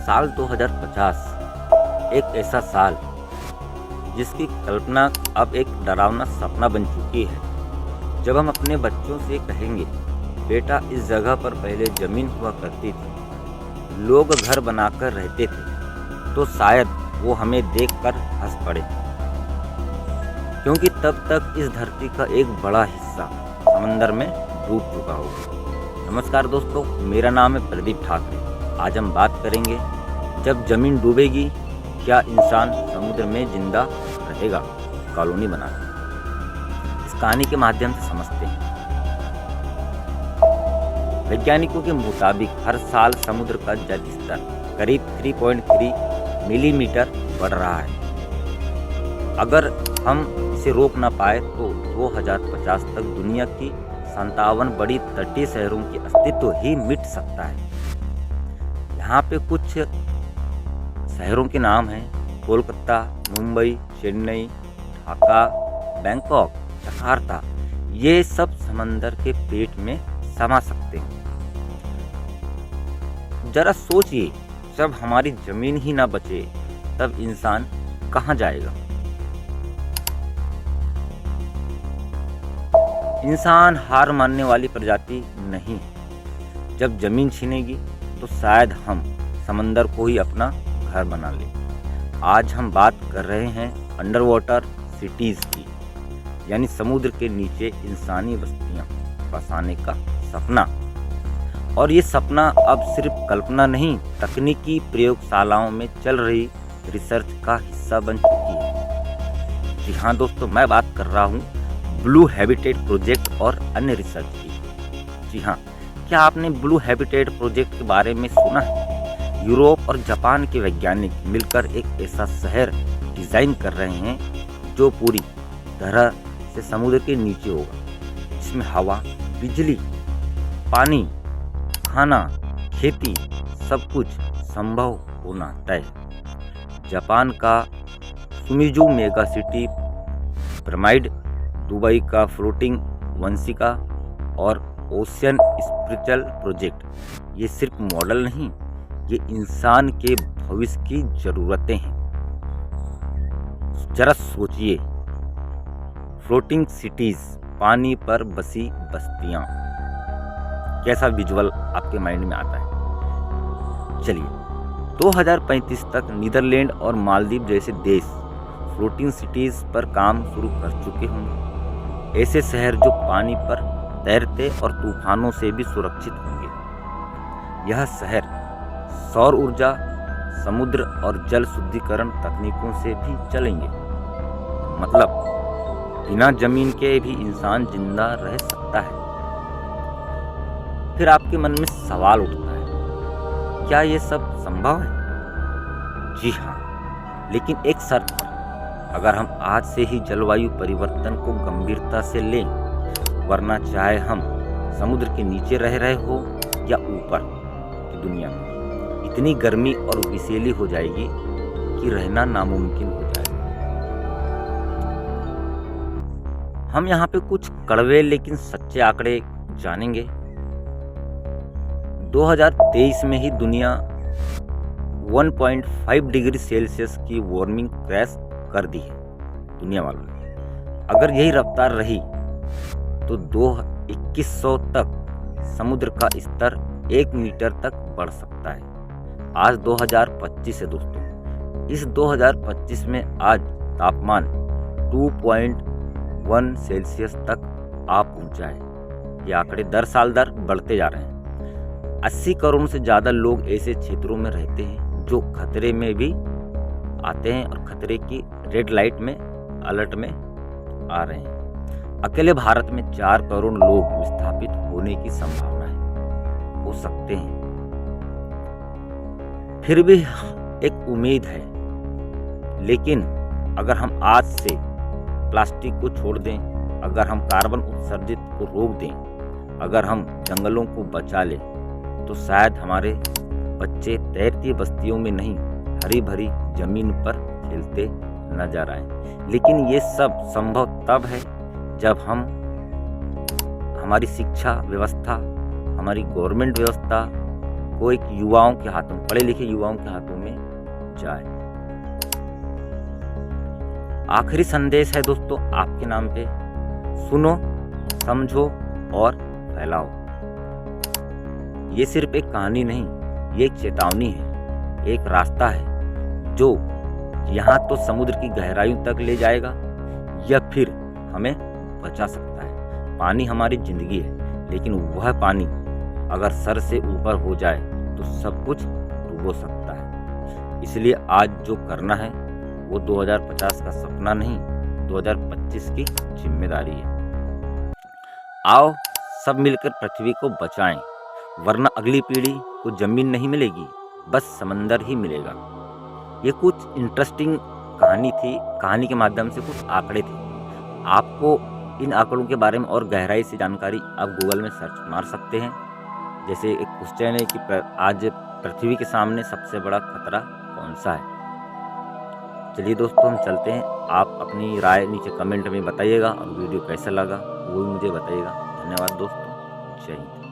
साल 2050 एक ऐसा साल जिसकी कल्पना अब एक डरावना सपना बन चुकी है। जब हम अपने बच्चों से कहेंगे, बेटा इस जगह पर पहले ज़मीन हुआ करती थी, लोग घर बनाकर रहते थे, तो शायद वो हमें देखकर हंस पड़े, क्योंकि तब तक इस धरती का एक बड़ा हिस्सा समंदर में डूब चुका होगा। नमस्कार दोस्तों, मेरा नाम है प्रदीप ठाकरे। आज हम बात करेंगे, जब ज़मीन डूबेगी क्या इंसान समुद्र में जिंदा रहेगा कॉलोनी बनाकर। इस कहानी के माध्यम से समझते हैं। वैज्ञानिकों के मुताबिक हर साल समुद्र का जल स्तर करीब 3.3 मिलीमीटर बढ़ रहा है। अगर हम इसे रोक ना पाए तो 2050 तक दुनिया की 57 बड़ी तटीय शहरों की अस्तित्व ही मिट सकता है। यहाँ पे कुछ शहरों के नाम हैं: कोलकाता, मुंबई, चेन्नई, ढाका, बैंकॉक, जकार्ता। ये सब समंदर के पेट में समा सकते हैं। जरा सोचिए, जब हमारी जमीन ही ना बचे तब इंसान कहाँ जाएगा। इंसान हार मानने वाली प्रजाति नहीं। जब जमीन छीनेगी तो शायद हम समंदर को ही अपना घर बना लें। आज हम बात कर रहे हैं अंडर वाटर सिटीज़ की, यानी समुद्र के नीचे इंसानी बस्तियां बसाने का सपना। और ये सपना अब सिर्फ कल्पना नहीं, तकनीकी प्रयोगशालाओं में चल रही रिसर्च का हिस्सा बन चुकी है। जी हाँ दोस्तों, मैं बात कर रहा हूँ ब्लू हैबिटेट प्रोजेक्ट और अन्य रिसर्च की। जी हाँ, क्या आपने ब्लू हैबिटेट प्रोजेक्ट के बारे में सुना है? यूरोप और जापान के वैज्ञानिक मिलकर एक ऐसा शहर डिज़ाइन कर रहे हैं जो पूरी तरह से समुद्र के नीचे होगा, जिसमें हवा, बिजली, पानी, खाना, खेती, सब कुछ संभव होना तय है। जापान का सुमिजू मेगा सिटी पिरामिड, दुबई का फ्लोटिंग वंशिका और ओशियन स्पिरिचुअल प्रोजेक्ट, ये सिर्फ मॉडल नहीं, ये इंसान के भविष्य की ज़रूरतें हैं। जरा सोचिए, फ्लोटिंग सिटीज़, पानी पर बसी बस्तियां, कैसा विजुअल आपके माइंड में आता है? चलिए, 2035 तक नीदरलैंड और मालदीव जैसे देश फ्लोटिंग सिटीज़ पर काम शुरू कर चुके होंगे। ऐसे शहर जो पानी पर तैरते और तूफानों से भी सुरक्षित होंगे। यह शहर सौर ऊर्जा, समुद्र और जल शुद्धिकरण तकनीकों से भी चलेंगे। मतलब बिना जमीन के भी इंसान जिंदा रह सकता है। फिर आपके मन में सवाल उठता है, क्या ये सब संभव है? जी हाँ, लेकिन एक शर्त पर। अगर हम आज से ही जलवायु परिवर्तन को गंभीरता से लें, वरना चाहे हम समुद्र के नीचे रह रहे हो या ऊपर की दुनिया में, इतनी गर्मी और विषैली हो जाएगी कि रहना नामुमकिन हो जाएगा। हम यहाँ पे कुछ कड़वे लेकिन सच्चे आंकड़े जानेंगे। 2023 में ही दुनिया 1.5 डिग्री सेल्सियस की वार्मिंग क्रैश कर दी है दुनिया वालों ने। अगर यही रफ्तार रही तो 2100 तक समुद्र का स्तर 1 मीटर तक बढ़ सकता है। आज 2025 है दोस्तों। इस 2025 में आज तापमान 2.1 सेल्सियस तक आ पहुंचा है। ये आंकड़े दर साल बढ़ते जा रहे हैं। 80 करोड़ से ज़्यादा लोग ऐसे क्षेत्रों में रहते हैं जो खतरे में भी आते हैं और खतरे की रेड लाइट में, अलर्ट में आ रहे हैं। अकेले भारत में 4 करोड़ लोग विस्थापित होने की संभावना है, हो सकते हैं। फिर भी एक उम्मीद है। लेकिन अगर हम आज से प्लास्टिक को छोड़ दें, अगर हम कार्बन उत्सर्जित को रोक दें, अगर हम जंगलों को बचा लें, तो शायद हमारे बच्चे तैरती बस्तियों में नहीं, हरी भरी जमीन पर खेलते नजर आए। लेकिन ये सब संभव तब है जब हमारी शिक्षा व्यवस्था, हमारी गवर्नमेंट व्यवस्था वो एक युवाओं के हाथों, पढ़े लिखे युवाओं के हाथों में जाए। आखिरी संदेश है दोस्तों आपके नाम पे, सुनो, समझो और फैलाओ। ये सिर्फ एक कहानी नहीं, ये एक चेतावनी है, एक रास्ता है जो यहाँ तो समुद्र की गहराइयों तक ले जाएगा या फिर हमें बचा सकता है। पानी हमारी जिंदगी है, लेकिन वह पानी अगर सर से ऊपर हो जाए तो सब कुछ डूबो सकता है। इसलिए आज जो करना है वो 2050 का सपना नहीं, 2025 की जिम्मेदारी है। आओ सब मिलकर पृथ्वी को बचाएं, वरना अगली पीढ़ी को जमीन नहीं मिलेगी, बस समंदर ही मिलेगा। ये कुछ इंटरेस्टिंग कहानी थी, कहानी के माध्यम से कुछ आंकड़े थे। आपको इन आंकड़ों के बारे में और गहराई से जानकारी आप गूगल में सर्च मार सकते हैं। जैसे एक क्वेश्चन है कि आज पृथ्वी के सामने सबसे बड़ा खतरा कौन सा है। चलिए दोस्तों हम चलते हैं, आप अपनी राय नीचे कमेंट में बताइएगा और वीडियो कैसा लगा वो भी मुझे बताइएगा। धन्यवाद दोस्तों, जय हिंद।